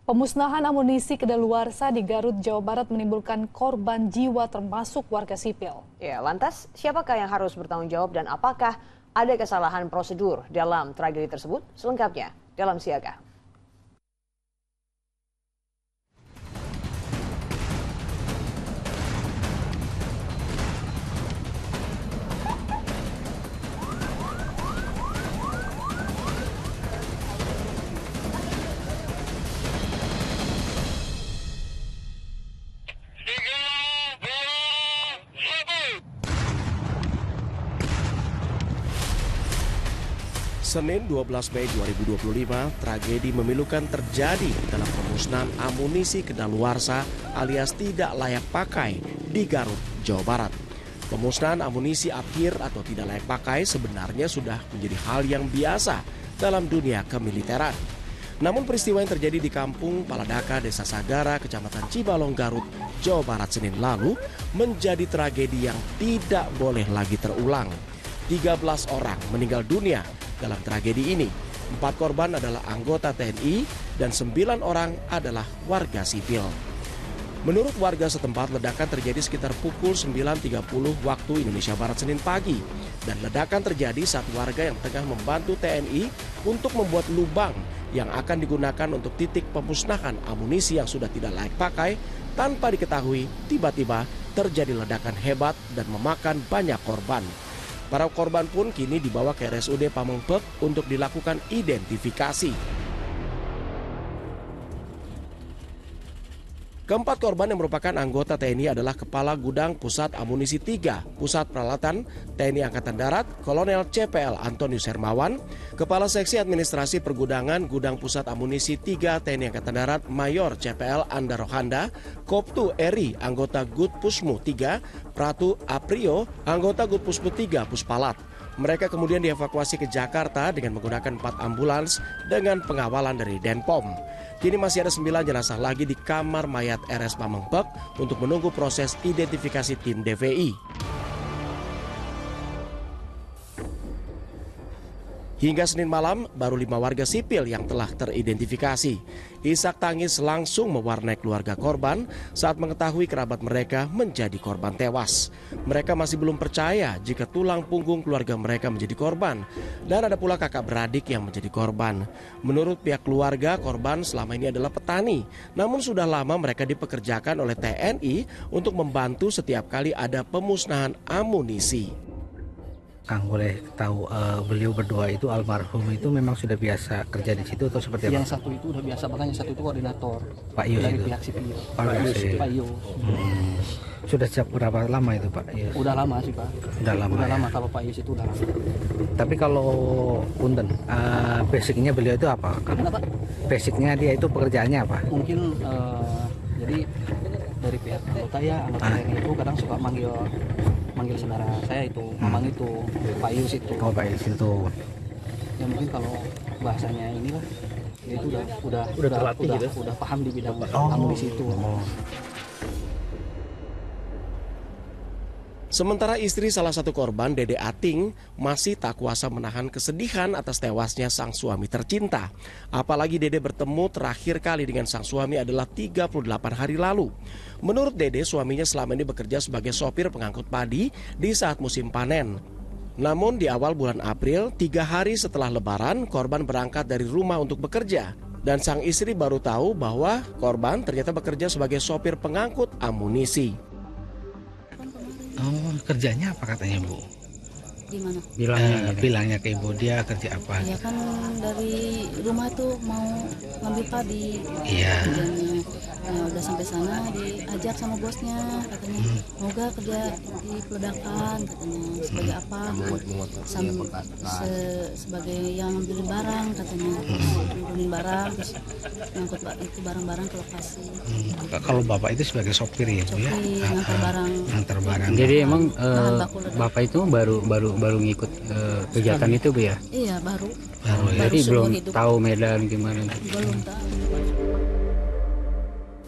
Pemusnahan amunisi kedaluarsa di Garut, Jawa Barat menimbulkan korban jiwa termasuk warga sipil. Ya, lantas siapakah yang harus bertanggung jawab dan apakah ada kesalahan prosedur dalam tragedi tersebut? Selengkapnya dalam Siaga. Senin 12 Mei 2025, tragedi memilukan terjadi dalam pemusnahan amunisi kedaluarsa alias tidak layak pakai di Garut, Jawa Barat. Pemusnahan amunisi akhir atau tidak layak pakai sebenarnya sudah menjadi hal yang biasa dalam dunia kemiliteran. Namun peristiwa yang terjadi di Kampung Paladaka, Desa Sagara, Kecamatan Cibalong, Garut, Jawa Barat Senin lalu menjadi tragedi yang tidak boleh lagi terulang. 13 orang meninggal dunia dalam tragedi ini. 4 korban adalah anggota TNI dan 9 orang adalah warga sipil. Menurut warga setempat, ledakan terjadi sekitar pukul 9.30 waktu Indonesia Barat Senin pagi. Dan ledakan terjadi saat warga yang tengah membantu TNI untuk membuat lubang yang akan digunakan untuk titik pemusnahan amunisi yang sudah tidak layak pakai. Tanpa diketahui, tiba-tiba terjadi ledakan hebat dan memakan banyak korban. Para korban pun kini dibawa ke RSUD Pamengpeuk untuk dilakukan identifikasi. Keempat korban yang merupakan anggota TNI adalah Kepala Gudang Pusat Amunisi 3, Pusat Peralatan TNI Angkatan Darat, Kolonel CPL Antonius Hermawan, Kepala Seksi Administrasi Pergudangan Gudang Pusat Amunisi 3 TNI Angkatan Darat, Mayor CPL Anda Rohanda, Koptu Eri, anggota Gudpusmu 3, Pratu Aprio, anggota Gudpusmu 3, Puspalat. Mereka kemudian dievakuasi ke Jakarta dengan menggunakan 4 ambulans dengan pengawalan dari Denpom. Kini masih ada 9 jenazah lagi di kamar mayat RS Pamengpeuk untuk menunggu proses identifikasi tim DVI. Hingga Senin malam, baru 5 warga sipil yang telah teridentifikasi. Isak tangis langsung mewarnai keluarga korban saat mengetahui kerabat mereka menjadi korban tewas. Mereka masih belum percaya jika tulang punggung keluarga mereka menjadi korban. Dan ada pula kakak beradik yang menjadi korban. Menurut pihak keluarga, korban selama ini adalah petani. Namun sudah lama mereka dipekerjakan oleh TNI untuk membantu setiap kali ada pemusnahan amunisi. Kang, boleh tahu beliau berdua itu almarhum itu memang sudah biasa kerja di situ atau seperti apa? Yang satu itu udah biasa, makanya satu itu koordinator Pak Yus dari itu. pihak sipil. Pak Yus. Sudah sejak berapa lama itu Pak Yus? Udah lama sih Pak. Udah lama. Udah ya? lama kalau Pak Yus itu udah lama. Tapi kalau punten, basicnya beliau itu apa? Kenapa? Basicnya dia itu pekerjaannya apa? Mungkin jadi dari pihak anggota TNI itu kadang suka manggil saudara saya itu, mamang itu, Pak Yus itu. Oh, Pak Yus itu. Ya mungkin kalau bahasanya inilah, dia itu udah terlatih gitu. Udah paham di bidang amunisi itu. Sementara istri salah satu korban, Dede Ating, masih tak kuasa menahan kesedihan atas tewasnya sang suami tercinta. Apalagi Dede bertemu terakhir kali dengan sang suami adalah 38 hari lalu. Menurut Dede, suaminya selama ini bekerja sebagai sopir pengangkut padi di saat musim panen. Namun di awal bulan April, 3 hari setelah Lebaran, korban berangkat dari rumah untuk bekerja. Dan sang istri baru tahu bahwa korban ternyata bekerja sebagai sopir pengangkut amunisi. Oh, kerjanya apa katanya Bu? Di mana? Bilangnya ke Ibu, dia kerja apa? Ya kan dari rumah tuh mau ngambil padi. Iya. Udah sampai sana diajak sama bosnya, katanya mau gak kerja di peledakan, katanya sebagai apa? Sebagai yang ngambilin barang, katanya ngambilin barang, terus ngangkut itu barang-barang ke lokasi. Kalau Bapak itu sebagai sopir ya Bu ya? Ngantar barang. Jadi emang Bapak itu baru ngikut kegiatan itu Bu ya? Iya, baru. Jadi belum tahu medan gimana? Belum tahu.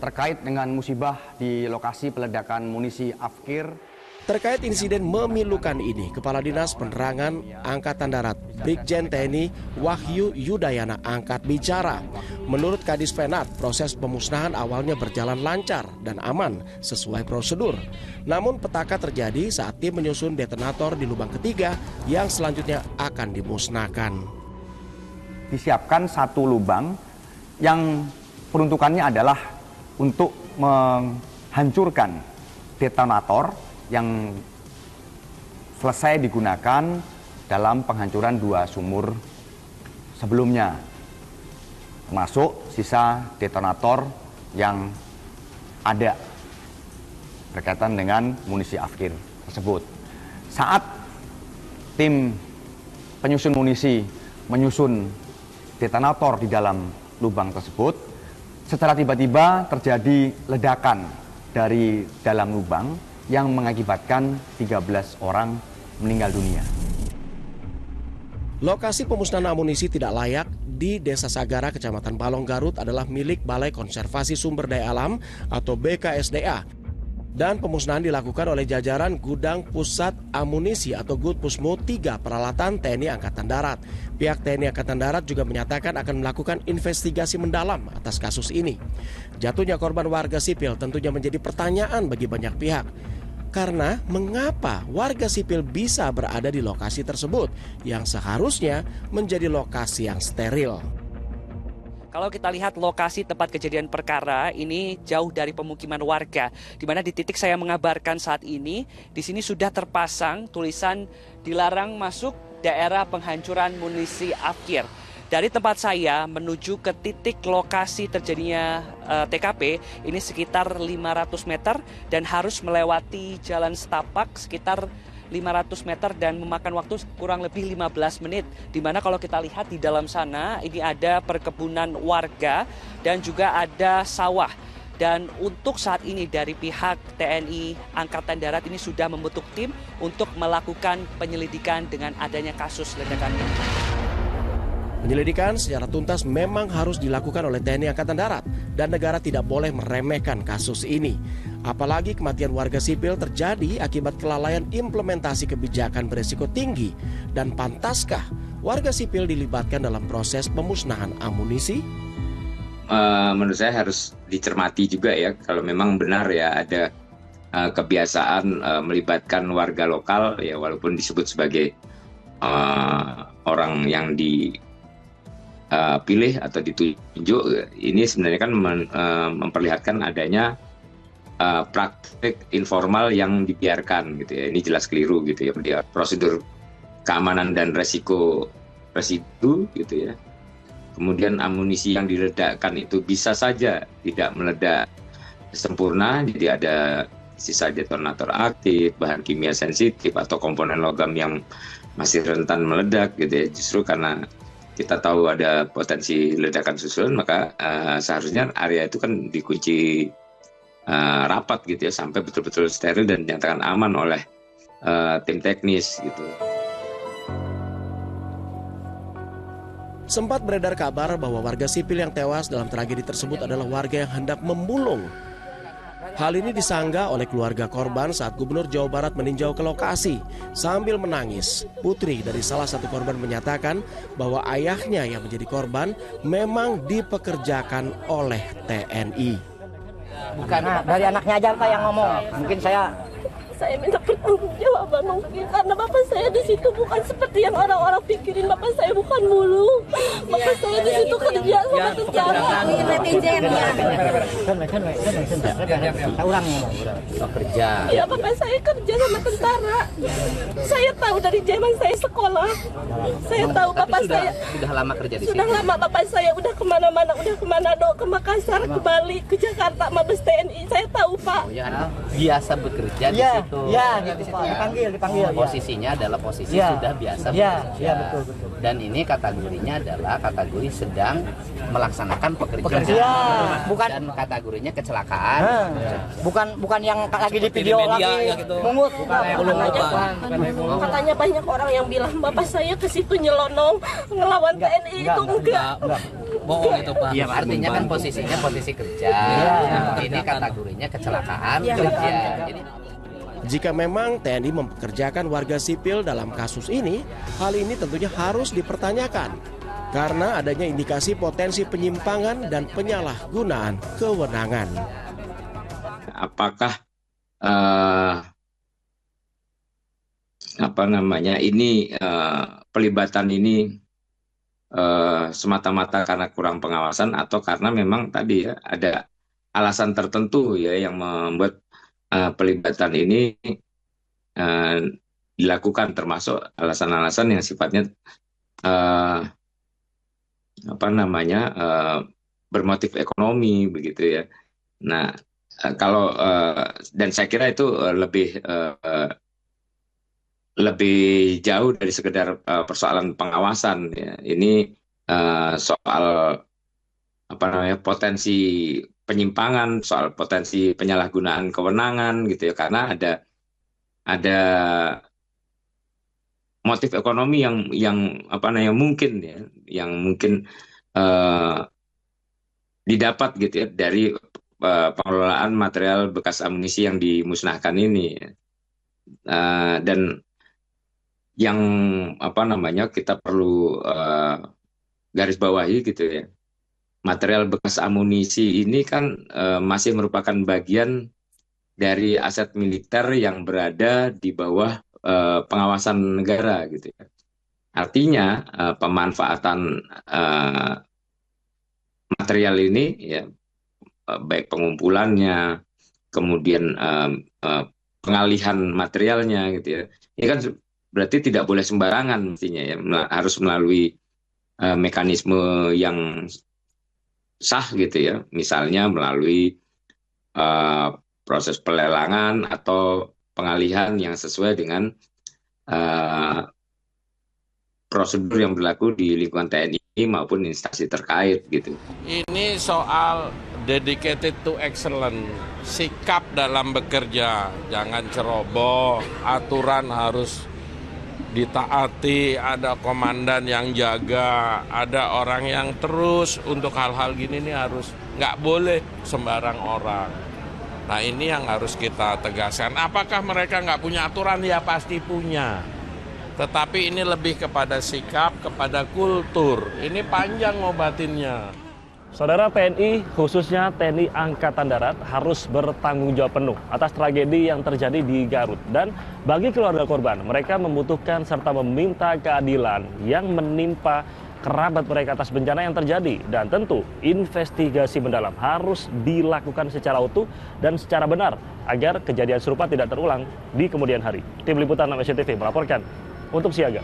Terkait dengan musibah di lokasi peledakan munisi Afkir. Terkait insiden memilukan ini, Kepala Dinas Penerangan Angkatan Darat Brigjen TNI Wahyu Yudayana angkat bicara. Menurut Kadis Penat, proses pemusnahan awalnya berjalan lancar dan aman sesuai prosedur. Namun petaka terjadi saat tim menyusun detonator di lubang ketiga yang selanjutnya akan dimusnahkan. Disiapkan satu lubang yang peruntukannya adalah untuk menghancurkan detonator yang selesai digunakan dalam penghancuran 2 sumur sebelumnya, termasuk sisa detonator yang ada berkaitan dengan munisi afkir tersebut. Saat tim penyusun munisi menyusun detonator di dalam lubang tersebut, secara tiba-tiba terjadi ledakan dari dalam lubang yang mengakibatkan 13 orang meninggal dunia. Lokasi pemusnahan amunisi tidak layak di Desa Sagara, Kecamatan Balong, Garut adalah milik Balai Konservasi Sumber Daya Alam atau BKSDA. Dan pemusnahan dilakukan oleh jajaran Gudang Pusat Amunisi atau Gudpusmu 3 Peralatan TNI Angkatan Darat. Pihak TNI Angkatan Darat juga menyatakan akan melakukan investigasi mendalam atas kasus ini. Jatuhnya korban warga sipil tentunya menjadi pertanyaan bagi banyak pihak. Karena mengapa warga sipil bisa berada di lokasi tersebut yang seharusnya menjadi lokasi yang steril. Kalau kita lihat lokasi tempat kejadian perkara ini jauh dari pemukiman warga, di mana di titik saya mengabarkan saat ini, di sini sudah terpasang tulisan dilarang masuk daerah penghancuran munisi afkir. Dari tempat saya menuju ke titik lokasi terjadinya TKP ini sekitar 500 meter dan harus melewati jalan setapak sekitar 500 meter dan memakan waktu kurang lebih 15 menit. Di mana kalau kita lihat di dalam sana ini ada perkebunan warga dan juga ada sawah. Dan untuk saat ini dari pihak TNI Angkatan Darat ini sudah membentuk tim untuk melakukan penyelidikan dengan adanya kasus ledakan ini. Penyelidikan secara tuntas memang harus dilakukan oleh TNI Angkatan Darat dan negara tidak boleh meremehkan kasus ini. Apalagi kematian warga sipil terjadi akibat kelalaian implementasi kebijakan beresiko tinggi. Dan pantaskah warga sipil dilibatkan dalam proses pemusnahan amunisi? Menurut saya harus dicermati juga ya, kalau memang benar ya ada kebiasaan melibatkan warga lokal ya, walaupun disebut sebagai orang yang dipilih atau ditunjuk, ini sebenarnya kan memperlihatkan adanya praktik informal yang dibiarkan gitu ya. Ini jelas keliru gitu ya, dia prosedur keamanan dan resiko residu gitu ya. Kemudian amunisi yang diledakkan itu bisa saja tidak meledak sempurna, jadi ada sisa detonator aktif, bahan kimia sensitif atau komponen logam yang masih rentan meledak gitu ya. Justru karena kita tahu ada potensi ledakan susulan, maka seharusnya area itu kan dikunci rapat gitu ya sampai betul-betul steril dan dinyatakan aman oleh tim teknis gitu. Sempat beredar kabar bahwa warga sipil yang tewas dalam tragedi tersebut adalah warga yang hendak memulung. Hal ini disanggah oleh keluarga korban saat Gubernur Jawa Barat meninjau ke lokasi. Sambil menangis, putri dari salah satu korban menyatakan bahwa ayahnya yang menjadi korban memang dipekerjakan oleh TNI. Bukan dari anaknya aja Pak yang ngomong. Mungkin saya minta pertanggungjawaban mungkin karena bapak saya di situ bukan seperti yang orang-orang pikirin. Bapak saya bukan mulu. Bapak saya di situ kerja sama tentara. Kerja. Iya, bapak saya kerja sama tentara. Saya tahu dari zaman saya sekolah. Saya tahu bapak saya sudah lama kerja di sini. Sudah lama bapak saya udah kemana-mana, udah ke Manado, ke Makassar, ke Bali, ke Jakarta, Mabes TNI. Saya tahu Pak. Oh, ya, biasa bekerja di situ. Ya, gitu Pak. Dipanggil. Posisinya adalah posisi sudah biasa bekerja. Ya, betul. Dan ini kategorinya adalah kategori sedang melaksanakan pekerjaan. Bukan, dan kategorinya kecelakaan. Bukan yang lagi di video lagi gitu. Mungut. Katanya banyak orang yang bilang bapak saya ke situ nyelonong ngelawan TNI itu enggak. Bohong itu Pak. Iya, artinya kan posisinya posisi kerja. Ini kategorinya kecelakaan kerja. Jadi jika memang TNI mempekerjakan warga sipil dalam kasus ini, hal ini tentunya harus dipertanyakan. karena adanya indikasi potensi penyimpangan dan penyalahgunaan kewenangan. Apakah pelibatan ini semata-mata karena kurang pengawasan atau karena memang tadi ya ada alasan tertentu ya yang membuat pelibatan ini dilakukan, termasuk alasan-alasan yang sifatnya bermotif ekonomi begitu ya. Nah, kalau dan saya kira itu lebih jauh dari sekedar persoalan pengawasan ya. Ini soal potensi penyimpangan, soal potensi penyalahgunaan kewenangan gitu ya, karena ada motif ekonomi yang mungkin ya, yang mungkin didapat gitu ya dari pengelolaan material bekas amunisi yang dimusnahkan ini. Dan yang kita perlu garis bawahi gitu ya, material bekas amunisi ini kan masih merupakan bagian dari aset militer yang berada di bawah pengawasan negara gitu ya. Artinya pemanfaatan material ini ya, baik pengumpulannya, kemudian pengalihan materialnya gitu ya, ini kan berarti tidak boleh sembarangan mestinya ya, harus melalui mekanisme yang sah gitu ya, misalnya melalui proses pelelangan atau pengalihan yang sesuai dengan prosedur yang berlaku di lingkungan TNI maupun instansi terkait gitu. Ini soal dedicated to excellence, sikap dalam bekerja, jangan ceroboh, aturan harus ditaati, ada komandan yang jaga, ada orang yang terus untuk hal-hal gini nih harus, nggak boleh sembarang orang. Nah ini yang harus kita tegaskan. Apakah mereka nggak punya aturan? Ya pasti punya. Tetapi ini lebih kepada sikap, kepada kultur. Ini panjang ngobatinnya. Saudara, TNI, khususnya TNI Angkatan Darat, harus bertanggung jawab penuh atas tragedi yang terjadi di Garut. Dan bagi keluarga korban, mereka membutuhkan serta meminta keadilan yang menimpa kerabat mereka atas bencana yang terjadi. Dan tentu investigasi mendalam harus dilakukan secara utuh dan secara benar agar kejadian serupa tidak terulang di kemudian hari. Tim Liputan 6 SCTV melaporkan untuk Siaga.